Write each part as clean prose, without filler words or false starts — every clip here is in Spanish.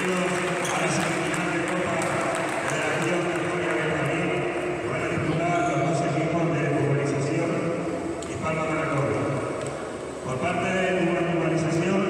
a la semifinal de Copa de la Región Victoria de Madrid, que van a disputar los dos equipos de urbanización y Palma de la Costa. Por parte de urbanización,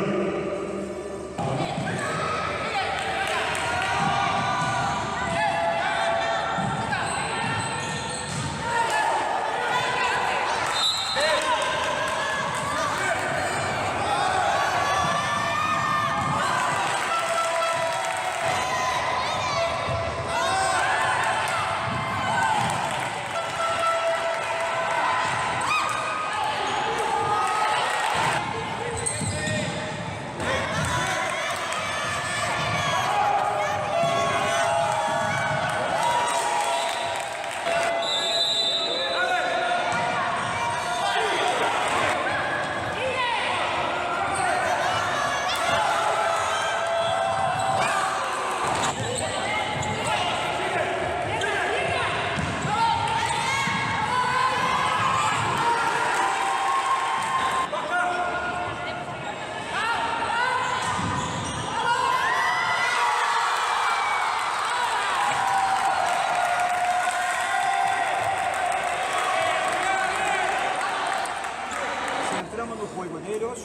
entramos no juego de ellos,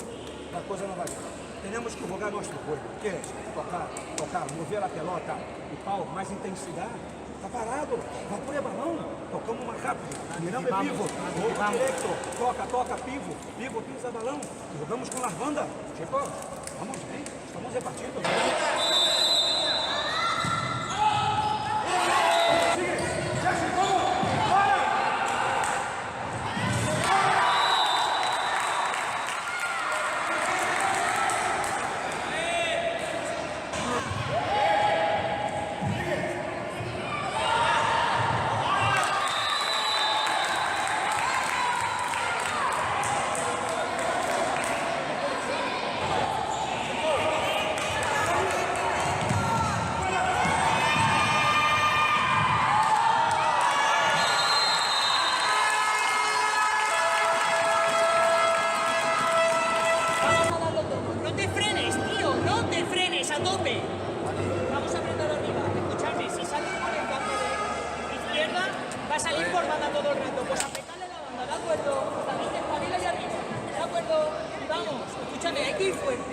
la cosa no va bien. Tenemos que jugar nuestro juego, que es tocar, mover a pelota e pau, mais intensidade. Tá parado, vapor é balão, tocamos mais rápido, miramos é pivo, outro direito, toca, pivo, pisa balão, jogamos com las bandas, chicos, vamos bem, estamos repartidos. A tope. Vamos a apretar arriba. Escuchadme, si sale por el campo de izquierda, va a salir por banda todo el rato. Pues apretarle la banda, ¿de acuerdo? También espabila y arriba, ¿de acuerdo? Y vamos, escúchame, hay que ir fuerte.